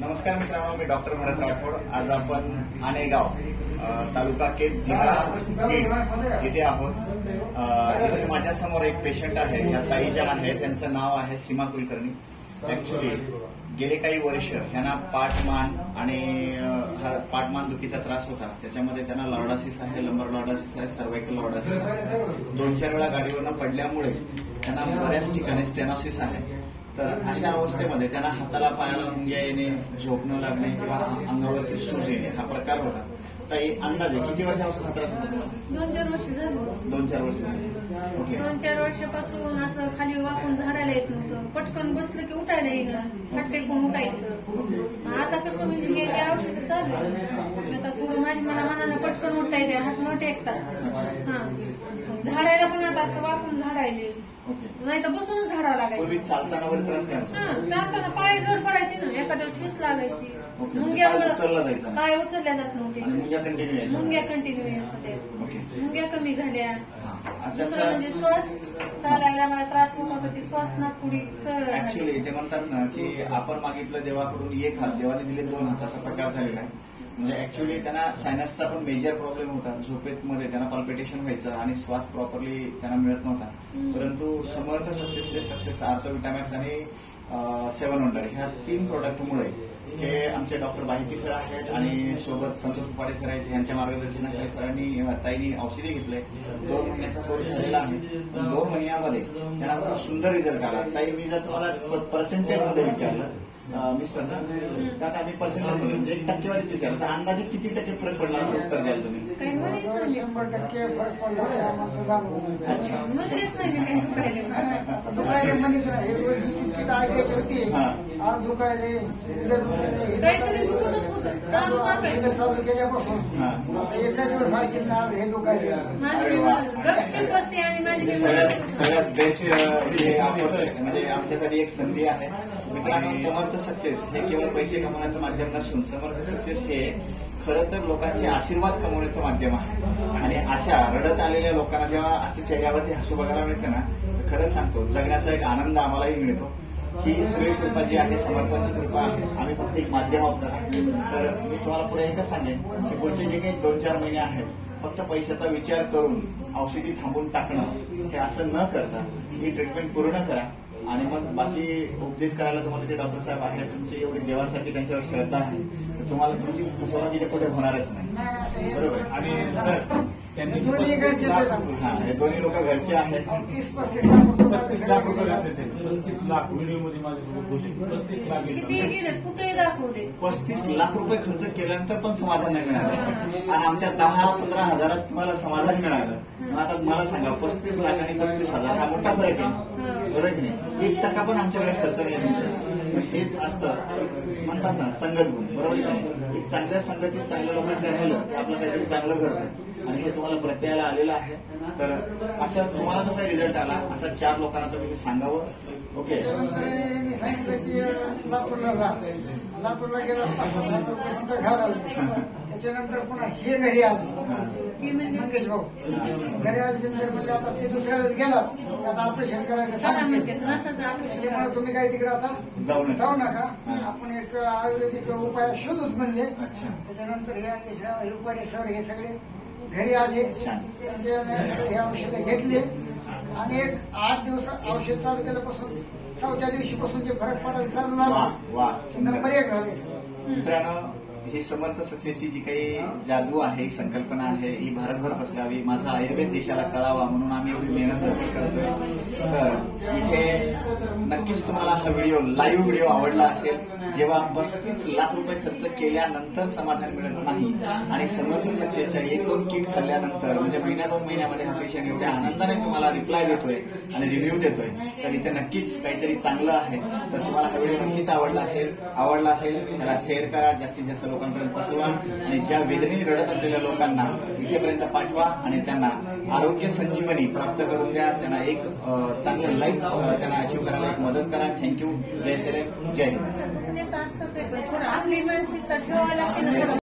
नमस्कार मित्रांनो, मी डॉक्टर भरत राठोड। आज आपण आनेगाव तालुका केज जिल्हा बीड इथे आहोत। इथे माझ्या समोर एक पेशंट आहे, या ताई ज्या आहेत त्यांचं नाव आहे सीमा कुलकर्णी। ऍक्च्युली गेले काही वर्ष यांना पाठमान आणि पाठमान दुखीचा त्रास होता। त्याच्यामध्ये त्यांना लॉर्डासिस आहे, लंबर लॉर्डासिस आहे, सर्वायकल लॉर्डासिस आहे। 2-4 वेळा गाडीवरनं पडल्यामुळे त्यांना बऱ्याच ठिकाणी स्टेनोसिस आहे। तर अशा अवस्थेमध्ये त्यांना हाताला पायाला मुंग्या येणे, झोप न लागणे किंवा अंगावरती सूज येणे हा प्रकार होता। ताई, अंदाजे किती वर्षापासून हा त्रास होता? 2-4 वर्ष झाली। 2-4 वर्ष झाली। ओके। 2-4 वर्षापासून असं खाली वाकून झाडायला येत नव्हतं, पटकन बसलं की उठायला येणं, हात टेकून उठायचं। आता कसं म्हणजे हे जे औषध चालू आहे, आता थोडं माझ्या मनानं पटकन उठता येते, हात न टेकतात। हा, झाडायला पण आता असं वाकून झाडायले, नाही तर बसूनच झाडावं लागायचं। चालताना वगैरे त्रास काय? हा, चालताना पाय जड पडायची ना, एखाद्या ठेस लागायची, मुंग्यामुळे पाय उचलल्या जात नव्हते, मुंग्या कंटिन्यू येत होते, मुंग्या कमी झाल्या। दुसरं म्हणजे श्वास चालायला मला त्रास होत होता, की श्वास नाकपुडी सरळ। ऍक्च्युली ते म्हणतात ना की आपण मागितलं देवाकडून एक हात, देवाने दिले 2 हात, असा प्रकार झालेला आहे। म्हणजे ऍक्च्युली त्यांना सायनसचा पण मेजर प्रॉब्लेम होता। झोपेत मध्ये त्यांना पल्पिटेशन व्हायचं आणि श्वास प्रॉपरली त्यांना मिळत नव्हता। परंतु समर्थ सक्सेस आर्थो विटामॅक्स आणि 7 वंडर ह्या 3 प्रोडक्टमुळे हे आमचे डॉक्टर बाहिती सर आहेत आणि सोबत संतोष उपाडे सर आहेत, यांच्या मार्गदर्शनाखाली सरांनी ताईंनी औषधी घेतले। 2 महिन्याचा कोर्स झालेला आहे। 2 महिन्यामध्ये त्यांना खूप सुंदर रिझल्ट आला। ताई, मी जर तुम्हाला पर्सेंटेज मध्ये विचारलं मिस्टर का आम्ही पर्सेंटेज मध्ये म्हणजे 1% विचारलं, तर अंदाजे किती टक्के फरक पडला असं उत्तर द्याल तुम्ही? 100% फरक पडला असं अच्छा। मध्येच नाही मी काही दुखायले म्हणजे रोजी किती ऐकायची होती, आज दुखायले, काहीतरी दुखतच होतं, चालूच असायचं। चालू केल्यापासून असं एका दिवस ऐकलं ना हे दुखायले। गपचूप बसते आणि माझी सगळ्यात बेस्ट म्हणजे आमच्यासाठी एक संधी आहे। मित्रांनो, समर्थ सक्सेस हे केवळ पैसे कमवण्याचं माध्यम नसून समर्थ सक्सेस हे खरं तर लोकांचे आशीर्वाद कमवण्याचं माध्यम आहे। आणि अशा रडत आलेल्या लोकांना जेव्हा असं चेहऱ्यावरती हसू बघायला मिळते ना, तर खरंच सांगतो जगण्याचा एक आनंद आम्हालाही मिळतो। ही सगळी कृपा जी आहे समर्थांची कृपा आहे, आम्ही फक्त एक माध्यम आहोत। तर मी तुम्हाला पुढे एकच सांगेन की पुढचे जे काही 2-4 महिने आहेत, फक्त पैशाचा विचार करून औषधी थांबून टाकणं हे असं न करता ही ट्रीटमेंट पूर्ण करा। आणि मग बाकी उपदेश करायला तुम्हाला ते डॉक्टर साहेब आहेत, तुमची एवढी देवासाठी त्यांच्यावर श्रद्धा आहे, तर तुम्हाला तुमची फसवणूक इथे कुठे होणारच नाही, बरोबर? आणि सर हे दोन्ही लोक घरचे आहेत। 35 लाख रुपये लागले, 35 लाख व्हिडिओमध्ये माझ्यासोबत बोलले, 35 लाख कुठेही दाखवले। 35 लाख रुपये खर्च केल्यानंतर पण समाधान नाही मिळालं आणि आमच्या 10-15 हजारात तुम्हाला समाधान मिळालं। मग आता मला सांगा, 35 लाख आणि 35,000 हा मोठा फरक आहे, बरोबर की नाही? 1% पण आमच्याकडे खर्च नाही तुमच्या। हेच असतं म्हणतात ना संगत गुण, बरोबर की नाही? एक चांगल्या संगतीत चांगल्या लोकांचं राहिलं तर आपलं काहीतरी चांगलं घडतं आणि हे तुम्हाला प्रत्ययाला आलेलं आहे। तर असं तुम्हाला जो काही रिझल्ट आला असा 4 लोकांना तुम्ही सांगावं। ओके। सांगितलं की लातूरला गेला, 5,000 रुपये घर आले। त्याच्यानंतर पुन्हा हे घरी आले, मंगेश भाऊ घरी आल्यानंतर म्हणजे आता ते दुसऱ्या वेळेस गेला, आता ऑपरेशन करायचं सांगितलं। त्याच्यामुळे तुम्ही काही तिकडे आता जाऊ नका, आपण एक आयुर्वेदिक उपाय शोधूच म्हणले। त्याच्यानंतर हे उपाय सर हे सगळे घरी आले, हे औषधं घेतले आणि एक 8 दिवस औषध चालू केल्यापासून 4थ्या दिवशीपासून जे फरक पडायला चालू झाला, नंबर 1 झाले। मित्रांनो, ही समर्थ सक्सेसची जी काही जादू आहे, संकल्पना आहे, ही भारतभर पसरावी, माझा आयुर्वेद देशाला कळावा म्हणून आम्ही एवढी मेहनत करतोय। तर इथे नक्कीच तुम्हाला हा व्हिडिओ, लाईव्ह व्हिडिओ आवडला असेल। जेव्हा 35 लाख रुपये खर्च केल्यानंतर समाधान मिळत नाही आणि समर्थ सक्सेसच्या 1-2 किट खाल्ल्यानंतर म्हणजे 1-2 महिन्यामध्ये हा पेशंट एवढ्या आनंदाने तुम्हाला रिप्लाय देतोय आणि रिव्ह्यू देतोय, तर इथे नक्कीच काहीतरी चांगलं आहे। तर तुम्हाला हा व्हिडिओ नक्कीच आवडला असेल त्याला शेअर करा, जास्तीत जास्त लोकांपर्यंत पसरवा आणि ज्या वेदनेने रडत असलेल्या लोकांना इथेपर्यंत पाठवा आणि त्यांना आरोग्य संजीवनी प्राप्त करून द्या। त्यांना एक चांगलं लाईफ त्यांना अचीव्ह करायला एक मदत करा। थँक्यू। जय श्रीराम, जय हिंद। असतंच आहे, पण थोडं आपली मानसिकता ठेवायला लागते ना।